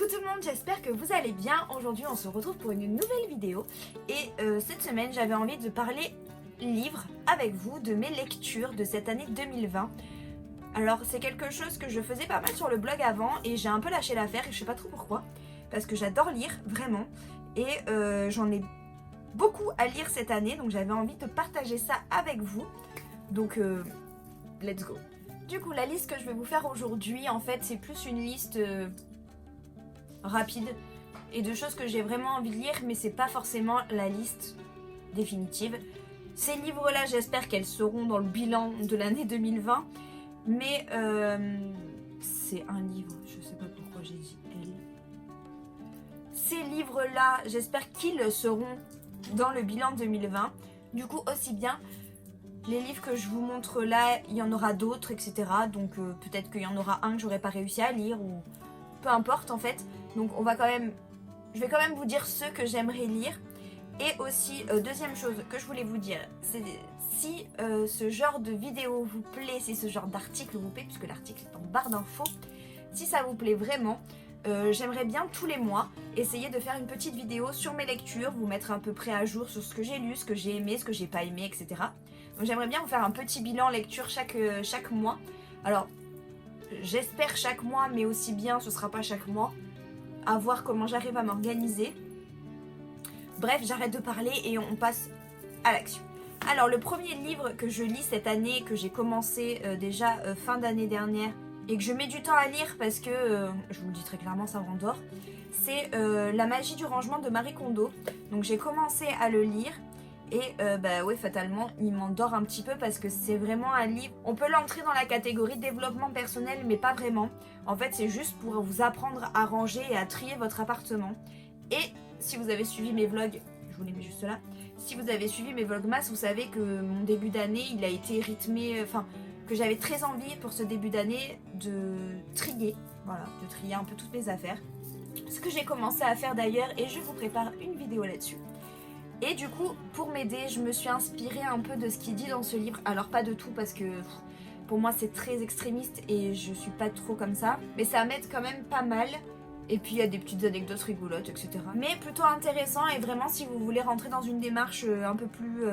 tout le monde, j'espère que vous allez bien. Aujourd'hui on se retrouve pour une nouvelle vidéo et cette semaine j'avais envie de parler livres avec vous de mes lectures de cette année 2020. Alors c'est quelque chose que je faisais pas mal sur le blog avant et j'ai un peu lâché l'affaire et je sais pas trop pourquoi, parce que j'adore lire vraiment et j'en ai beaucoup à lire cette année, donc j'avais envie de partager ça avec vous. Donc let's go. Du coup la liste que je vais vous faire aujourd'hui en fait c'est plus une liste rapide et de choses que j'ai vraiment envie de lire, mais c'est pas forcément la liste définitive. Ces livres là j'espère qu'elles seront dans le bilan de l'année 2020, mais c'est un livre, je sais pas pourquoi j'ai dit elle. Ces livres là j'espère qu'ils seront dans le bilan 2020, du coup aussi bien les livres que je vous montre là, il y en aura d'autres, etc. Donc peut-être qu'il y en aura un que j'aurais pas réussi à lire, ou peu importe en fait. Donc je vais quand même vous dire ceux que j'aimerais lire. Et aussi, deuxième chose que je voulais vous dire, c'est si ce genre de vidéo vous plaît, si ce genre d'article vous plaît, puisque l'article est en barre d'infos, si ça vous plaît vraiment, j'aimerais bien tous les mois essayer de faire une petite vidéo sur mes lectures, vous mettre à peu près à jour sur ce que j'ai lu, ce que j'ai aimé, ce que j'ai pas aimé, etc. Donc j'aimerais bien vous faire un petit bilan lecture chaque mois. Alors j'espère chaque mois, mais aussi bien ce sera pas chaque mois, à voir comment j'arrive à m'organiser. Bref, j'arrête de parler et on passe à l'action. Alors le premier livre que je lis cette année, que j'ai commencé déjà fin d'année dernière et que je mets du temps à lire parce que, je vous le dis très clairement, ça me rendort, c'est La magie du rangement de Marie Kondo. Donc j'ai commencé à le lire et bah ouais, fatalement il m'endort un petit peu parce que c'est vraiment un livre, on peut l'entrer dans la catégorie développement personnel mais pas vraiment. En fait c'est juste pour vous apprendre à ranger et à trier votre appartement. Et si vous avez suivi mes vlogs, je vous les mets juste là, si vous avez suivi mes vlogmas, vous savez que mon début d'année il a été rythmé, enfin que j'avais très envie pour ce début d'année de trier, voilà, de trier un peu toutes mes affaires. Ce que j'ai commencé à faire d'ailleurs et je vous prépare une vidéo là-dessus. Et du coup, pour m'aider, je me suis inspirée un peu de ce qu'il dit dans ce livre. Alors pas de tout parce que pour moi c'est très extrémiste et je suis pas trop comme ça. Mais ça m'aide quand même pas mal. Et puis il y a des petites anecdotes rigolotes, etc. Mais plutôt intéressant et vraiment si vous voulez rentrer dans une démarche un peu plus...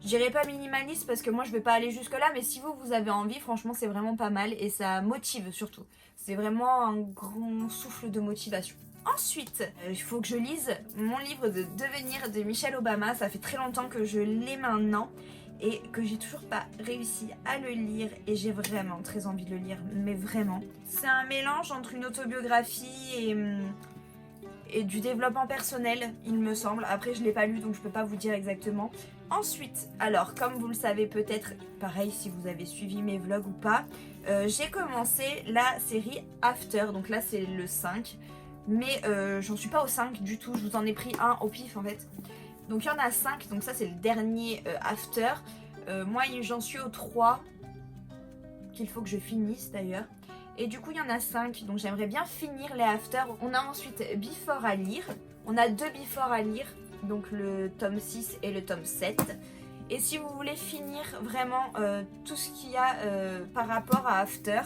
je dirais pas minimaliste parce que moi je vais pas aller jusque là. Mais si vous avez envie, franchement c'est vraiment pas mal et ça motive surtout. C'est vraiment un grand souffle de motivation. Ensuite, il faut que je lise mon livre de devenir de Michelle Obama. Ça fait très longtemps que je l'ai maintenant et que j'ai toujours pas réussi à le lire et j'ai vraiment très envie de le lire, mais vraiment. C'est un mélange entre une autobiographie et du développement personnel, il me semble. Après, je l'ai pas lu donc je peux pas vous dire exactement. Ensuite, alors comme vous le savez peut-être, pareil si vous avez suivi mes vlogs ou pas, j'ai commencé la série After, donc là c'est le 5. Mais j'en suis pas au 5 du tout, je vous en ai pris un au pif en fait. Donc il y en a 5, donc ça c'est le dernier After. Moi j'en suis au 3, qu'il faut que je finisse d'ailleurs. Et du coup il y en a 5, donc j'aimerais bien finir les After. On a ensuite Before à lire, on a 2 Before à lire, donc le tome 6 et le tome 7. Et si vous voulez finir vraiment tout ce qu'il y a par rapport à After,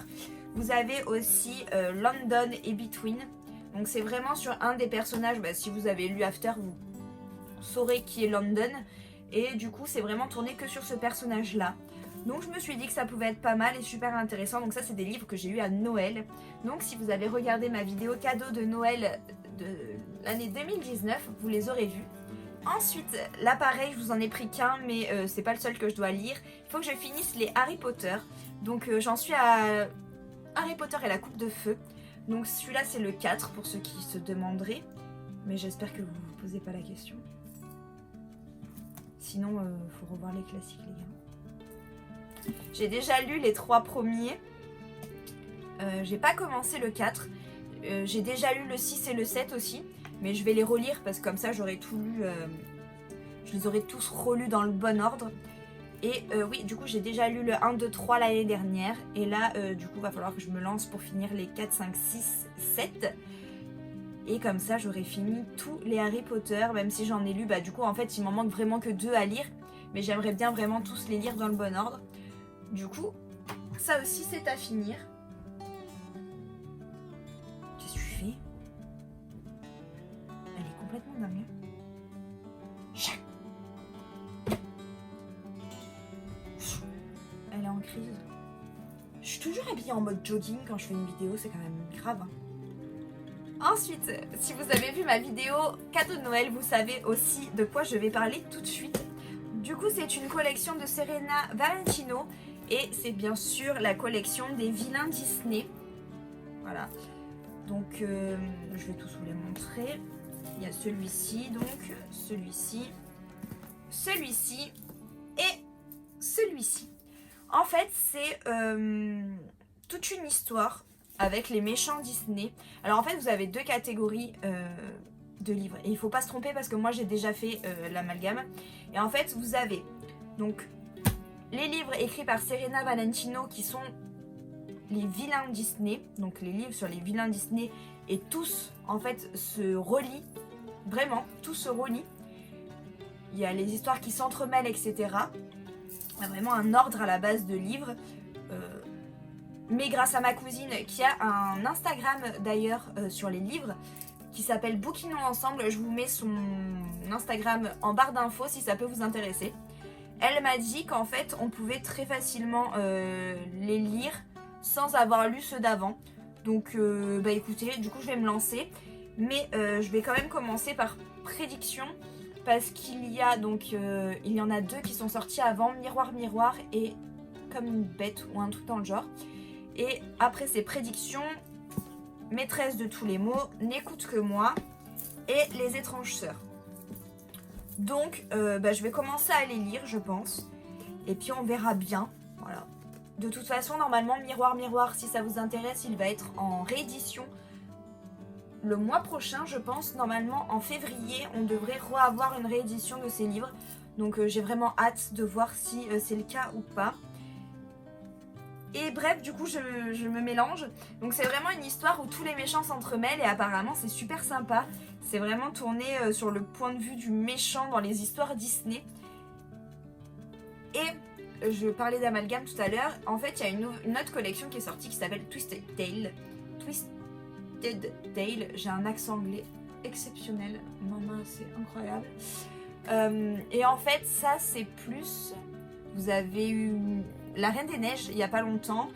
vous avez aussi London et Between. Donc c'est vraiment sur un des personnages, bah, si vous avez lu After, vous saurez qui est London. Et du coup c'est vraiment tourné que sur ce personnage là. Donc je me suis dit que ça pouvait être pas mal et super intéressant. Donc ça c'est des livres que j'ai eu à Noël. Donc si vous avez regardé ma vidéo cadeau de Noël de l'année 2019, vous les aurez vus. Ensuite, là pareil, je vous en ai pris qu'un, mais c'est pas le seul que je dois lire. Il faut que je finisse les Harry Potter. Donc j'en suis à Harry Potter et la coupe de feu. Donc celui-là c'est le 4 pour ceux qui se demanderaient. Mais j'espère que vous ne vous posez pas la question. Sinon, faut revoir les classiques les gars. J'ai déjà lu les 3 premiers. J'ai pas commencé le 4. J'ai déjà lu le 6 et le 7 aussi. Mais je vais les relire parce que comme ça j'aurai tout lu. Je les aurai tous relus dans le bon ordre. Et oui, du coup j'ai déjà lu le 1, 2, 3 l'année dernière. Et là, du coup, va falloir que je me lance pour finir les 4, 5, 6, 7. Et comme ça, j'aurai fini tous les Harry Potter. Même si j'en ai lu, bah du coup, en fait, il m'en manque vraiment que 2 à lire. Mais j'aimerais bien vraiment tous les lire dans le bon ordre. Du coup, ça aussi, c'est à finir. Qu'est-ce que tu fais ? crise. Je suis toujours habillée en mode jogging quand je fais une vidéo, c'est quand même grave. Hein. Ensuite, si vous avez vu ma vidéo cadeau de Noël, vous savez aussi de quoi je vais parler tout de suite. Du coup, c'est une collection de Serena Valentino et c'est bien sûr la collection des vilains Disney. Voilà. Donc, je vais tous vous les montrer. Il y a celui-ci, donc celui-ci, celui-ci et celui-ci. En fait, c'est toute une histoire avec les méchants Disney. Alors en fait, vous avez deux catégories de livres. Et il ne faut pas se tromper parce que moi, j'ai déjà fait l'amalgame. Et en fait, vous avez donc les livres écrits par Serena Valentino qui sont les vilains Disney. Donc les livres sur les vilains Disney. Et tous, en fait, se relient. Vraiment, tout se relie. Il y a les histoires qui s'entremêlent, etc. Il y a vraiment un ordre à la base de livres. Mais grâce à ma cousine qui a un Instagram d'ailleurs sur les livres qui s'appelle Bouquinons Ensemble, je vous mets son Instagram en barre d'infos si ça peut vous intéresser. Elle m'a dit qu'en fait on pouvait très facilement les lire sans avoir lu ceux d'avant. Donc bah écoutez, du coup je vais me lancer. Mais je vais quand même commencer par prédiction. Parce qu'il y a donc il y en a deux qui sont sortis avant, Miroir Miroir et Comme une bête ou un truc dans le genre. Et après ces prédictions, Maîtresse de tous les mots, N'écoute que moi et Les étranges sœurs. Donc je vais commencer à les lire je pense. Et puis on verra bien. Voilà. De toute façon normalement Miroir Miroir, si ça vous intéresse, il va être en réédition le mois prochain je pense. Normalement en février on devrait avoir une réédition de ces livres. Donc j'ai vraiment hâte de voir si c'est le cas ou pas. Et bref, du coup, je me mélange. Donc c'est vraiment une histoire où tous les méchants s'entremêlent et apparemment c'est super sympa. C'est vraiment tourné sur le point de vue du méchant dans les histoires Disney. Et je parlais d'amalgame tout à l'heure. En fait, il y a une autre collection qui est sortie qui s'appelle Twisted Tale. Twisted Tale. J'ai un accent anglais exceptionnel. Maman, c'est incroyable. Et en fait, ça c'est plus... Vous avez eu... La Reine des Neiges, il n'y a pas longtemps.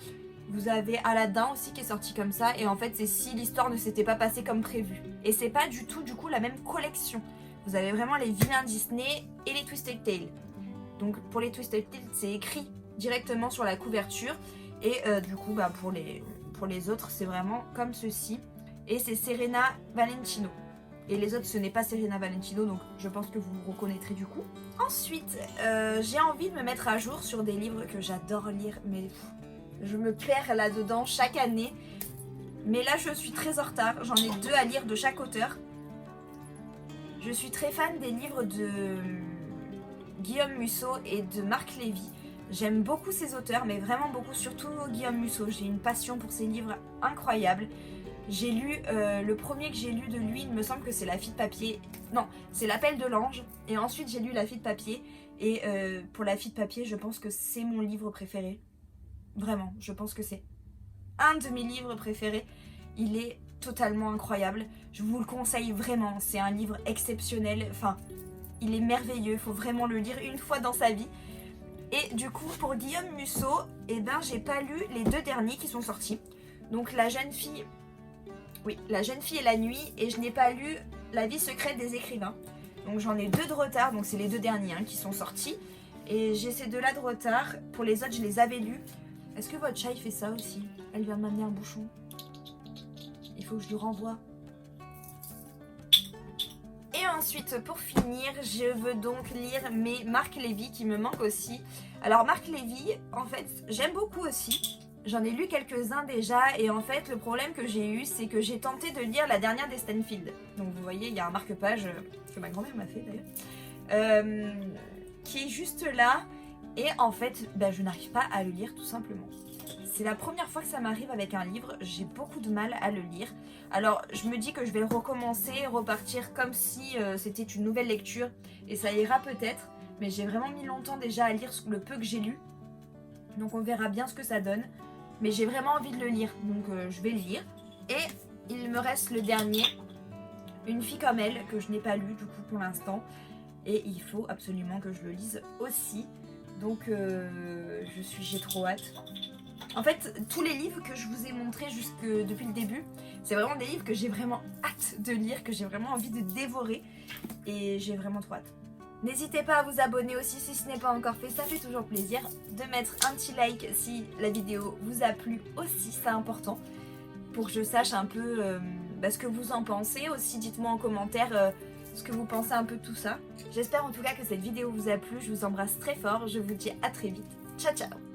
Vous avez Aladdin aussi qui est sorti comme ça. Et en fait, c'est si l'histoire ne s'était pas passée comme prévu. Et c'est pas du tout, du coup, la même collection. Vous avez vraiment les vilains Disney et les Twisted Tale. Donc, pour les Twisted Tale, c'est écrit directement sur la couverture. Et du coup, bah, pour les autres, c'est vraiment comme ceci. Et c'est Serena Valentino. Et les autres, ce n'est pas Serena Valentino, donc je pense que vous vous reconnaîtrez du coup. Ensuite, j'ai envie de me mettre à jour sur des livres que j'adore lire, mais je me perds là-dedans chaque année. Mais là, je suis très en retard. J'en ai 2 à lire de chaque auteur. Je suis très fan des livres de Guillaume Musso et de Marc Lévy. J'aime beaucoup ces auteurs, mais vraiment beaucoup, surtout Guillaume Musso. J'ai une passion pour ces livres incroyables. J'ai lu, le premier que j'ai lu de lui, il me semble que c'est La fille de papier. Non, c'est L'appel de l'ange. Et ensuite j'ai lu La fille de papier. Et pour La fille de papier, je pense que c'est mon livre préféré. Vraiment, je pense que c'est un de mes livres préférés. Il est totalement incroyable. Je vous le conseille vraiment. C'est un livre exceptionnel. Enfin, il est merveilleux. Il faut vraiment le lire une fois dans sa vie. Et du coup, pour Guillaume Musso, eh ben, j'ai pas lu les 2 derniers qui sont sortis. Donc La jeune fille... Oui, La jeune fille et la nuit, et je n'ai pas lu La vie secrète des écrivains. Donc j'en ai 2 de retard, donc c'est les 2 derniers qui sont sortis. Et j'ai ces 2 là de retard. Pour les autres, je les avais lus. Est-ce que votre chat il fait ça aussi? Elle vient de m'amener un bouchon. Il faut que je lui renvoie. Et ensuite, pour finir, je veux donc lire mes Marc Lévy qui me manquent aussi. Alors Marc Lévy, en fait, j'aime beaucoup aussi. J'en ai lu quelques-uns déjà et en fait le problème que j'ai eu c'est que j'ai tenté de lire la dernière des Stanfield. Donc vous voyez il y a un marque-page que ma grand-mère m'a fait d'ailleurs qui est juste là et en fait je n'arrive pas à le lire tout simplement. C'est la première fois que ça m'arrive avec un livre, j'ai beaucoup de mal à le lire. Alors je me dis que je vais recommencer, repartir comme si c'était une nouvelle lecture et ça ira peut-être, mais j'ai vraiment mis longtemps déjà à lire le peu que j'ai lu. Donc on verra bien ce que ça donne. Mais j'ai vraiment envie de le lire, donc je vais le lire. Et il me reste le dernier, Une fille comme elle, que je n'ai pas lu du coup pour l'instant. Et il faut absolument que je le lise aussi. Donc j'ai trop hâte. En fait, tous les livres que je vous ai montrés depuis le début, c'est vraiment des livres que j'ai vraiment hâte de lire, que j'ai vraiment envie de dévorer. Et j'ai vraiment trop hâte. N'hésitez pas à vous abonner aussi si ce n'est pas encore fait, ça fait toujours plaisir. De mettre un petit like si la vidéo vous a plu aussi, c'est important. Pour que je sache un peu ce que vous en pensez. Aussi, dites-moi en commentaire ce que vous pensez un peu de tout ça. J'espère en tout cas que cette vidéo vous a plu. Je vous embrasse très fort. Je vous dis à très vite. Ciao, ciao!